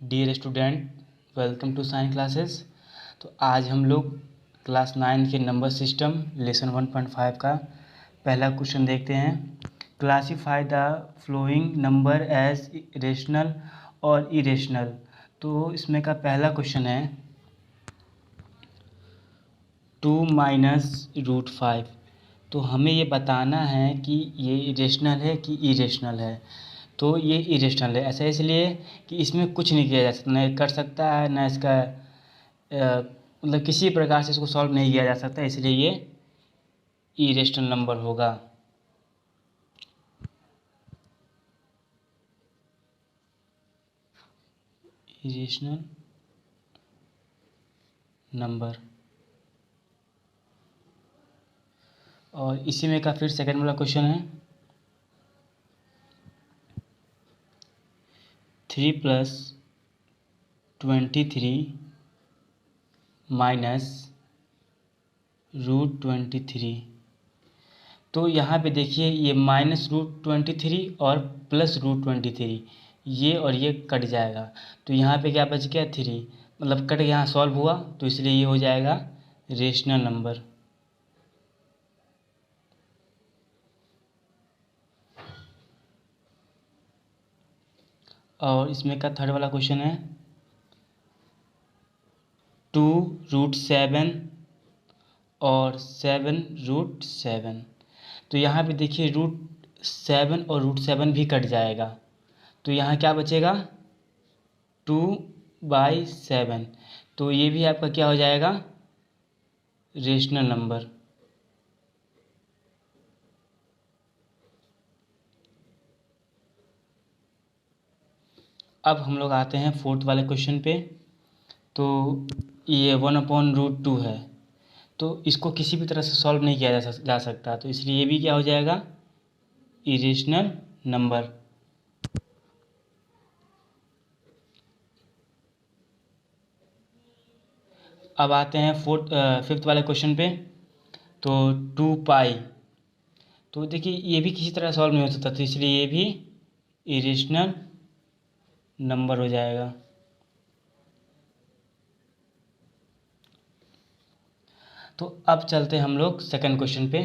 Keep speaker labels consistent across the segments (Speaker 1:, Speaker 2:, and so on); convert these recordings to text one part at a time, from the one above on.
Speaker 1: Dear student, welcome to science classes. तो आज हम लोग क्लास 9 के नंबर सिस्टम लेसन 1.5 का पहला क्वेश्चन देखते हैं। Classify the following number as rational और इरेशनल। तो इसमें का पहला क्वेश्चन है 2 माइनस रूट 5। तो हमें ये बताना है कि ये रेशनल है कि इरेशनल है। तो ये इरेशनल है, ऐसा इसलिए कि इसमें कुछ नहीं किया जा सकता, न कर सकता है न इसका मतलब किसी प्रकार से इसको सॉल्व नहीं किया जा सकता, इसलिए ये इरेशनल नंबर होगा। Irrational number. और इसी में का फिर सेकंड वाला क्वेश्चन है 3 + 23 माइनस √23। तो यहाँ पे देखिए ये -√23 और +√23, ये और ये कट जाएगा। तो यहाँ पे क्या बच गया 3, मतलब कट यहाँ सॉल्व हुआ, तो इसलिए ये हो जाएगा रेशनल नंबर। और इसमें का थर्ड वाला क्वेश्चन है 2√7 और 7√7। तो यहाँ पे देखिए √7 और √7 भी कट जाएगा, तो यहाँ क्या बचेगा 2/7। तो ये भी आपका क्या हो जाएगा रेशनल नंबर। अब हम लोग आते हैं फोर्थ वाले क्वेश्चन पे। तो ये 1/√2 है, तो इसको किसी भी तरह से सॉल्व नहीं किया जा सकता, तो इसलिए ये भी क्या हो जाएगा इरेशनल नंबर। अब आते हैं फिफ्थ वाले क्वेश्चन पे। तो 2π, तो देखिए ये भी किसी तरह सॉल्व नहीं हो सकता, तो इसलिए ये भी इरेशनल नंबर हो जाएगा। तो अब चलते हैं हम लोग सेकंड क्वेश्चन पे।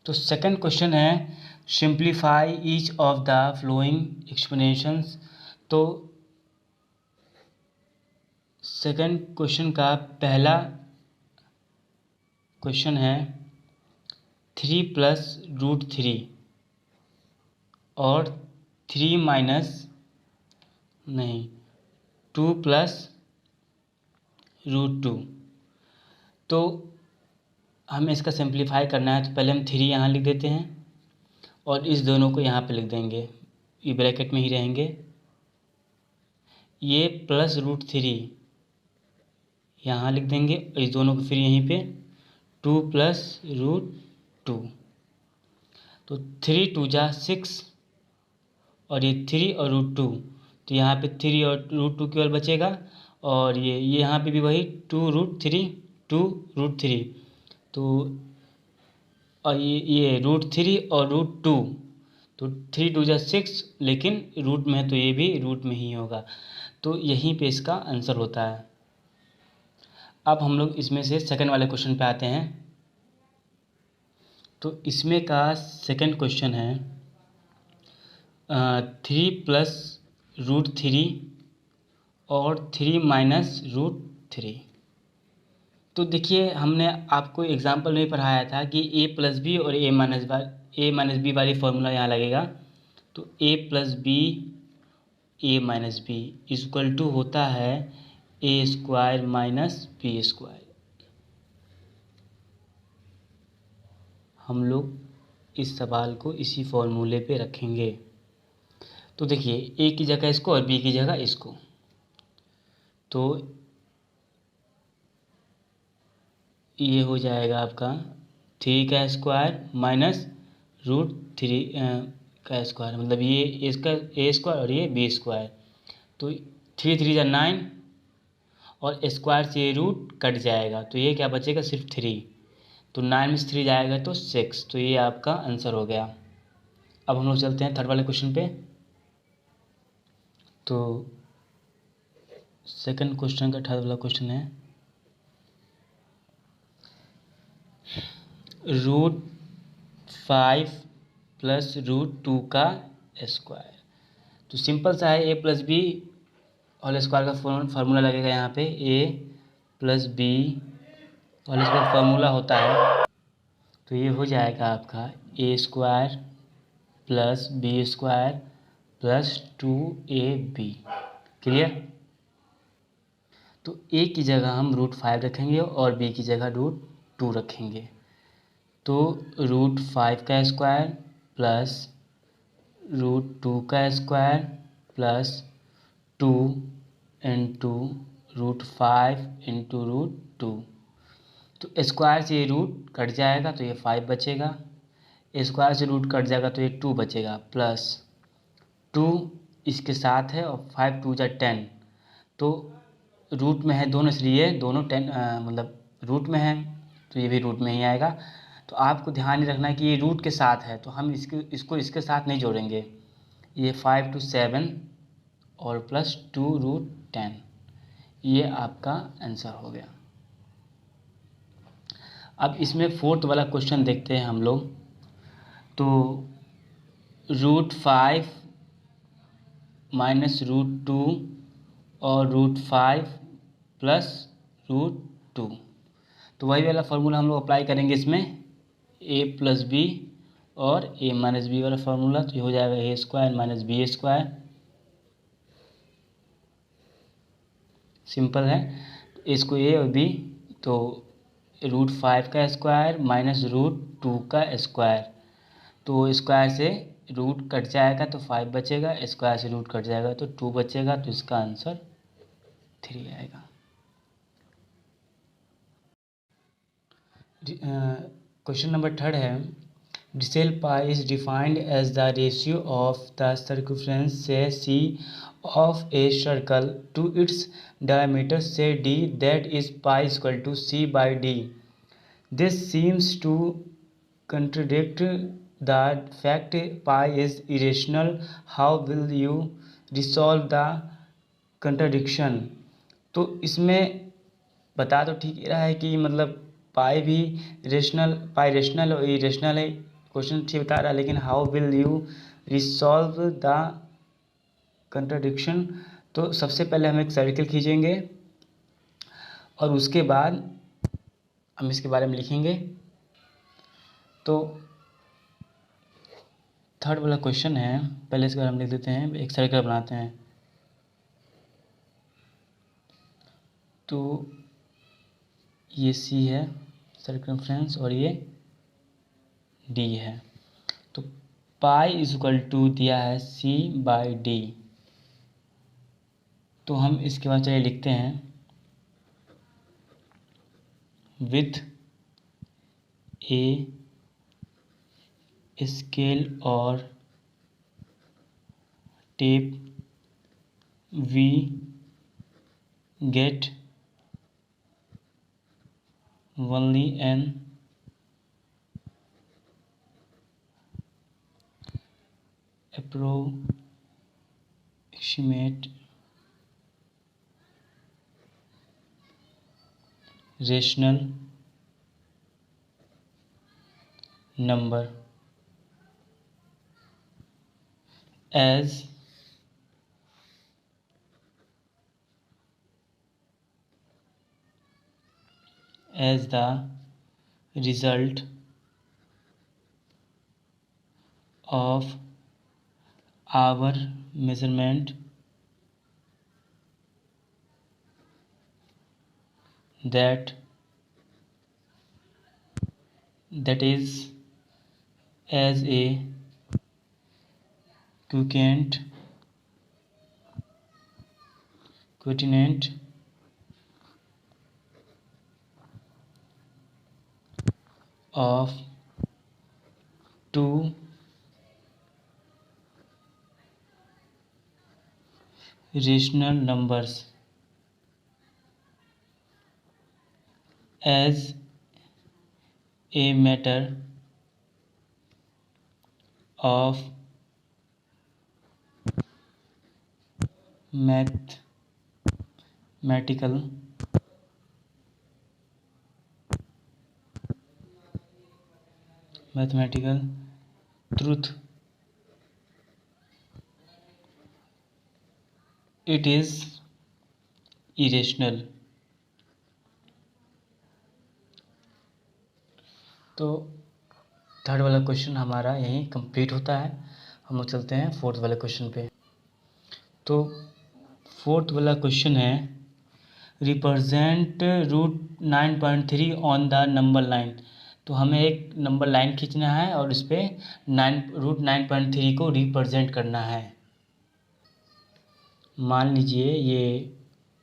Speaker 1: तो सेकंड क्वेश्चन है simplify each of the flowing explanations. तो सेकंड क्वेश्चन का पहला क्वेश्चन है 3 + √3 और 3 माइनस नहीं 2 + √2। तो हमें इसका सिंप्लीफाई करना है, तो पहले हम 3 यहाँ लिख देते हैं और इस दोनों को यहाँ पे लिख देंगे, ये ब्रैकेट में ही रहेंगे। ये +√3 यहाँ लिख देंगे और इस दोनों को फिर यहीं पे 2 + √2। तो 3 × 2 = 6 और ये 3 और √2, तो यहाँ पे 3 और √2 केवल बचेगा। और ये यहाँ पे भी वही 2√3 तो और ये √3 और √2, तो 3 × 2 = 6, लेकिन रूट में है तो ये भी रूट में ही होगा, तो यहीं पे इसका आंसर होता है। अब हम लोग इसमें से सेकंड वाले क्वेश्चन पे आते हैं। तो इसमें का सेकंड क्वेश्चन है 3 + √3 और 3 माइनस √3। तो देखिए हमने आपको एग्जाम्पल में पढ़ाया था कि a+b और a-b वाली फॉर्मूला यहाँ लगेगा। तो a+b a-b इक्वल टू होता है a² - b²। हम लोग इस सवाल को इसी फॉर्मूले पे रखेंगे। तो देखिए a की जगह इसको और b की जगह इसको, तो ये हो जाएगा आपका 3 का स्क्वायर माइनस √3 का स्क्वायर, मतलब ये इसका a² और ये b²। तो 3 × 3 = 9 और स्क्वायर से ये रूट कट जाएगा, तो ये क्या बचेगा सिर्फ 3। तो 9 में से 3 जाएगा तो 6, तो ये आपका आंसर हो गया। अब हम लोग चलते हैं थर्ड वाले क्वेश्चन पे। तो सेकंड क्वेश्चन का 18 वाला क्वेश्चन है √5 प्लस √2 का स्क्वायर। तो सिंपल सा है, a plus b whole square का फार्मूला लगेगा यहाँ पे, a plus b whole square formula होता है। तो ये हो जाएगा आपका a square plus b square plus 2ab। Clear. तो ए की जगह हम √5 रखेंगे और बी की जगह √2 रखेंगे। तो √5 का स्क्वायर प्लस √2 का स्क्वायर प्लस 2 इंटू √5 इंटू √2। तो स्क्वायर से ये रूट कट जाएगा तो ये 5 बचेगा, स्क्वायर से रूट कट जाएगा तो ये 2 बचेगा, प्लस 2 इसके साथ है और 5 2 जा 10। तो रूट में है दोनों, इसलिए दोनों 10 मतलब रूट में है तो ये भी रूट में ही आएगा। तो आपको ध्यान ही रखना है कि ये रूट के साथ है तो हम इसको इसके साथ नहीं जोड़ेंगे। ये 5 to 7 और प्लस 2√10, ये आपका आंसर हो गया। अब इसमें फोर्थ वाला क्वेश्चन देखते हैं हम लोग। तो √5 माइनस √2 और √5 प्लस √2। तो वही वाला फार्मूला हम लोग अप्लाई करेंगे इसमें, ए प्लस बी और ए माइनस बी वाला फार्मूला। तो ये हो जाएगा a square minus b square. Simple है। इसको ए और बी, तो √5 का स्क्वायर माइनस √2 का स्क्वायर। तो स्क्वायर से रूट कट जाएगा तो 5 बचेगा, स्क्वायर से रूट कट जाएगा तो 2 बचेगा। तो इसका आंसर 3 आएगा। क्वेश्चन नंबर 3 है डिसेल pi is defined as the ratio of the circumference say C of a circle to its diameter say D that is pi equal to C by D. This seems to contradict the fact pi is irrational. How will you resolve the contradiction? तो इसमें बता तो ठीक रहा है कि मतलब पाई भी पाई रेशनल और इरेशनल है, क्वेश्चन ठीक बता रहा है, लेकिन how will you resolve the contradiction. तो सबसे पहले हम एक सर्किल खींचेंगे और उसके बाद हम इसके बारे में लिखेंगे। तो थर्ड वाला क्वेश्चन है, पहले इसके बारे में लिख देते हैं। एक सर्कल बनाते हैं। तो ये सी है सर्कमफ्रेंस और ये डी है। तो पाई इज इक्वल टू दिया है सी बाई डी। तो हम इसके बाद चलिए लिखते हैं विथ ए स्केल और tape we get only an approximate rational number as the result of our measurement that is as a quotient of two rational numbers as a matter of mathematical truth it is irrational. तो third वाला question हमारा यहीं complete होता है। हम लोग चलते हैं फोर्थ वाले क्वेश्चन पे। तो फोर्थ वाला क्वेश्चन है represent √9.3 on the number line. तो हमें एक नंबर लाइन खींचना है और इस पर √9.3 को रिप्रेजेंट करना है। मान लीजिए ये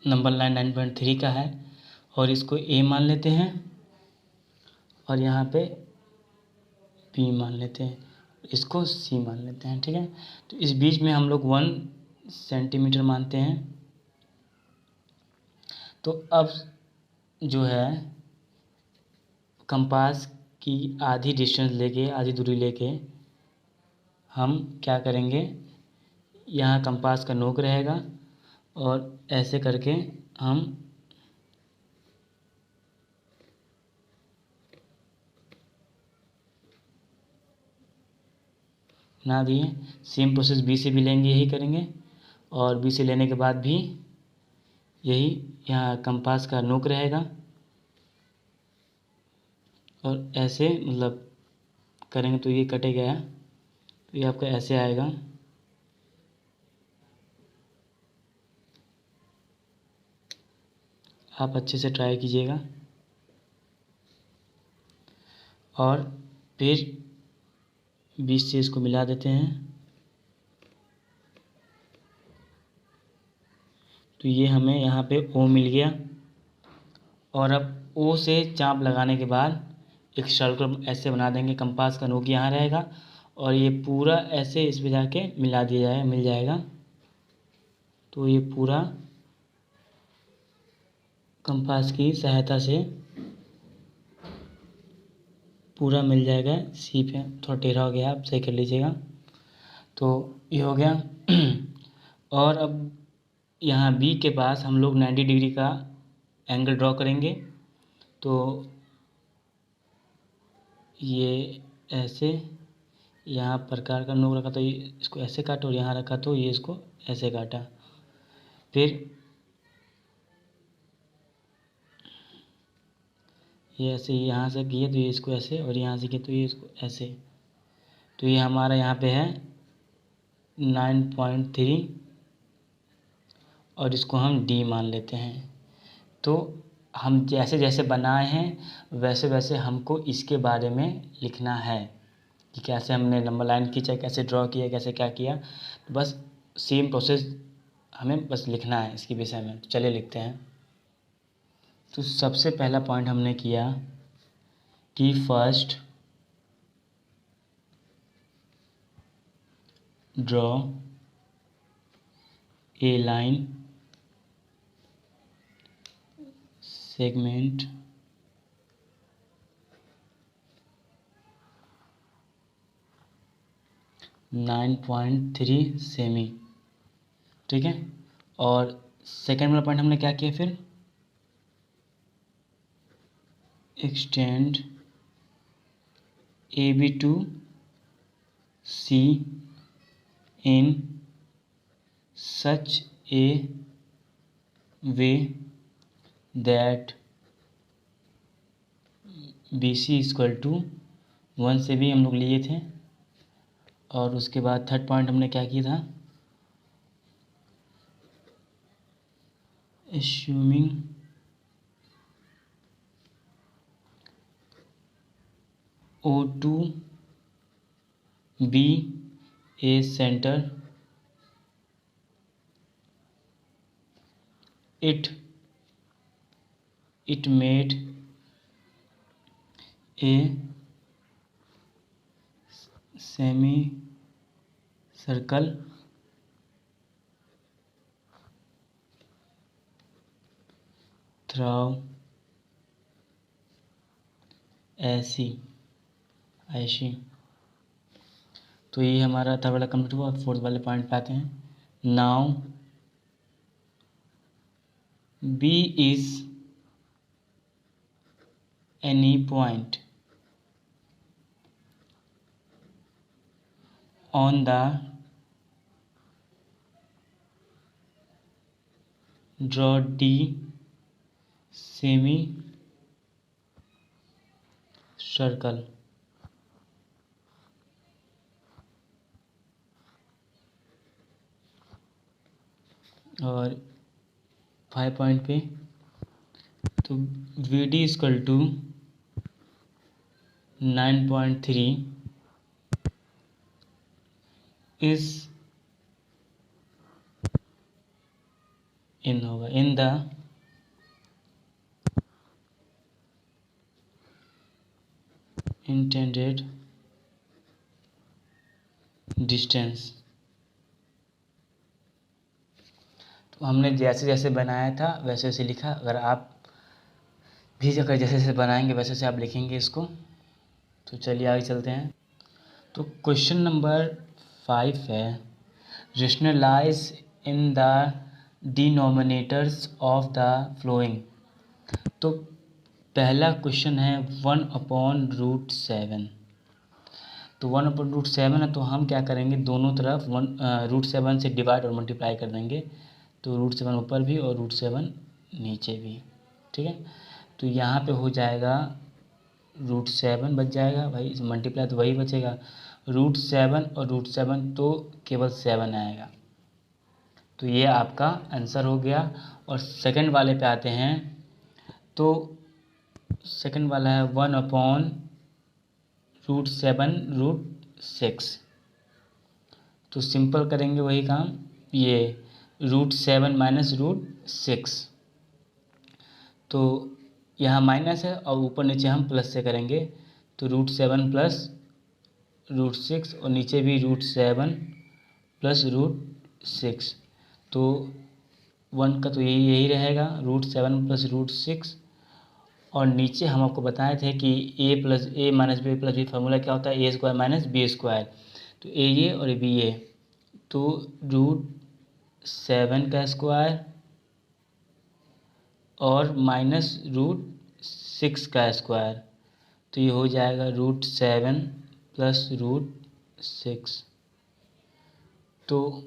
Speaker 1: नंबर लाइन 9.3 का है और इसको ए मान लेते हैं और यहाँ पे बी मान लेते हैं, इसको सी मान लेते हैं। ठीक है, तो इस बीच में हम लोग 1 सेंटीमीटर मानते हैं। तो अब जो है कंपास की आधी डिस्टेंस लेके, आधी दूरी लेके हम क्या करेंगे, यहाँ कंपास का नोक रहेगा और ऐसे करके हम बना दिए। सेम प्रोसेस बी से भी लेंगे, यही करेंगे। और बी से लेने के बाद भी यही यहाँ कंपास का नोक रहेगा और ऐसे मतलब करेंगे तो ये कटेगा, तो ये आपका ऐसे आएगा। आप अच्छे से ट्राई कीजिएगा। और फिर 20 से इसको मिला देते हैं। तो ये हमें यहाँ पे ओ मिल गया। और अब ओ से चाप लगाने के बाद एक सर्कल ऐसे बना देंगे, कंपास का नोक यहाँ रहेगा और ये पूरा ऐसे इस पे जाके मिला दिया जाए, मिल जाएगा। तो ये पूरा कंपास की सहायता से पूरा मिल जाएगा। सी पे थोड़ा टेढ़ा हो गया, आप सही कर लीजिएगा। तो ये हो गया। और अब यहाँ बी के पास हम लोग 90 डिग्री का एंगल ड्रॉ करेंगे। तो ये ऐसे यहाँ प्रकार का नोक रखा तो ये इसको ऐसे काटा और यहाँ रखा तो ये इसको ऐसे काटा। फिर ये ऐसे यहाँ से किए तो ये इसको ऐसे और यहाँ से किए तो ये इसको ऐसे। तो ये हमारा यहाँ पे है 9.3 और इसको हम डी मान लेते हैं। तो हम जैसे जैसे बनाए हैं वैसे वैसे हमको इसके बारे में लिखना है कि कैसे हमने नंबर लाइन खींचा, कैसे ड्रॉ किया, कैसे क्या किया। तो बस सेम प्रोसेस हमें बस लिखना है इसके विषय में। तो चलिए लिखते हैं। तो सबसे पहला पॉइंट हमने किया कि first draw a line segment (9.3 semi. ठीक है, और सेकेंड वाला पॉइंट हमने क्या किया, फिर extend A B to C in such a way that B C equal to 1 से भी हम लोग लिए थे। और उसके बाद थर्ड पॉइंट हमने क्या किया था, assuming O2 be a centre it made a semicircle through ऐसी। तो ये हमारा थर्ड वाला कंप्लीट हुआ। फोर्थ वाले पॉइंट पे आते हैं। Now B is any point on the draw D semi circle और 5 पॉइंट पे तो VD इक्वल टू 9.3 इस इन होगा इन द इंटेंडेड डिस्टेंस। तो हमने जैसे जैसे बनाया था वैसे वैसे लिखा। अगर आप भी अगर जैसे जैसे बनाएंगे वैसे वैसे आप लिखेंगे इसको। तो चलिए आगे चलते हैं। तो क्वेश्चन नंबर 5 है rationalise in the denominators of the following. तो पहला क्वेश्चन है 1/√7। तो 1/√7 है तो हम क्या करेंगे दोनों तरफ √7 से डिवाइड और मल्टीप्लाई कर देंगे। तो √7 ऊपर भी और √7 नीचे भी, ठीक है। तो यहाँ पे हो जाएगा √7 बच जाएगा भाई, मल्टीप्लाई तो वही बचेगा। √7 और √7 तो केवल 7 आएगा। तो ये आपका आंसर हो गया। और सेकंड वाले पे आते हैं। तो सेकंड वाला है 1/√7√6। तो सिंपल करेंगे वही काम, ये √7 माइनस √6। तो यहाँ माइनस है और ऊपर नीचे हम प्लस से करेंगे। तो √7 प्लस √6 और नीचे भी √7 प्लस √6। तो 1 का तो यही रहेगा √7 प्लस √6। और नीचे हम आपको बताए थे कि a minus B plus B formula क्या होता है, a² माइनस b²। तो a और b। तो √7 का स्क्वायर और माइनस √6 का स्क्वायर। तो ये हो जाएगा √7 प्लस √6। तो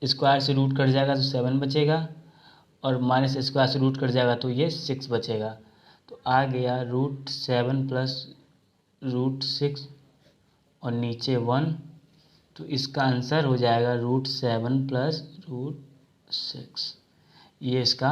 Speaker 1: स्क्वायर से रूट कट जाएगा तो 7 बचेगा और माइनस स्क्वायर से रूट कट जाएगा तो ये 6 बचेगा। तो आ गया √7 प्लस √6 और नीचे 1। तो इसका आंसर हो जाएगा √7 प्लस √6। ये इसका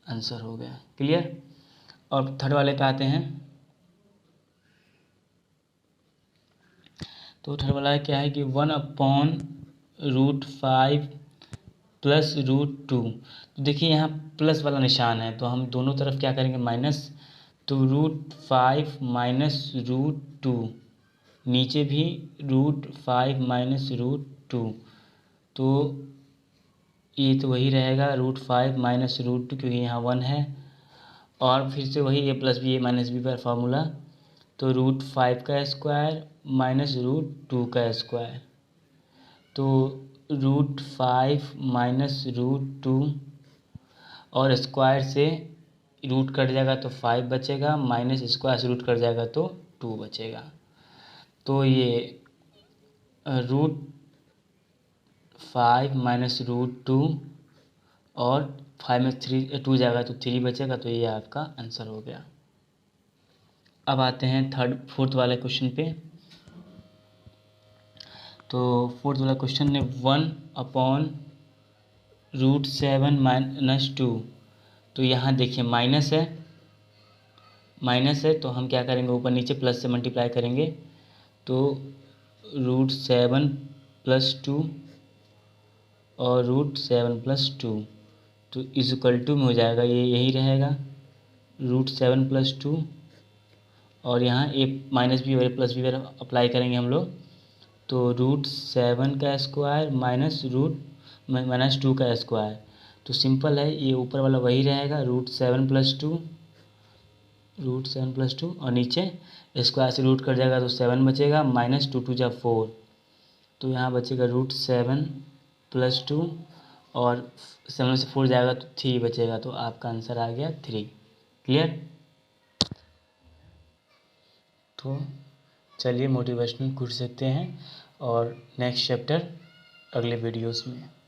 Speaker 1: आंसर हो गया। क्लियर। और थर्ड वाले पे आते हैं। तो थर्ड वाला क्या है कि 1/√5 प्लस √2। तो देखिए यहाँ प्लस वाला निशान है तो हम दोनों तरफ क्या करेंगे माइनस। तो √5 माइनस √2, नीचे भी √5 माइनस √2। तो ये तो वही रहेगा √5 माइनस √2 क्योंकि यहाँ 1 है। और फिर से वही a plus B a minus B पर फार्मूला। तो √5 का स्क्वायर माइनस √2 का स्क्वायर। तो √5 माइनस √2 और स्क्वायर से रूट कट जाएगा तो 5 बचेगा, माइनस स्क्वायर से रूट कट जाएगा तो 2 बचेगा। तो ये √5 माइनस √2 और 5 में 2 जाएगा तो 3 बचेगा। तो ये आपका आंसर हो गया। अब आते हैं फोर्थ वाले क्वेश्चन पे। तो फोर्थ वाला क्वेश्चन है 1/√7 माइनस 2। तो यहाँ देखिए माइनस है तो हम क्या करेंगे ऊपर नीचे प्लस से मल्टीप्लाई करेंगे। तो √7 प्लस 2 और √7 प्लस 2। तो इक्वल टू में हो जाएगा, ये यही रहेगा √7 प्लस 2 और यहाँ a माइनस बी और a प्लस बी अप्लाई करेंगे हम लोग। तो √7 का स्क्वायर माइनस 2 का स्क्वायर। तो सिंपल है, ये ऊपर वाला वही रहेगा √7 प्लस 2 और नीचे स्क्वायर से रूट कर जाएगा तो 7 बचेगा, माइनस 2 2 जा 4। तो यहाँ बचेगा √7 प्लस 2 और 7 से 4 जाएगा तो 3 बचेगा, तो आपका आंसर आ गया 3। क्लियर? तो चलिए मोटिवेशनल कुछ सीखते हैं और नेक्स्ट चैप्टर अगले वीडियोस में।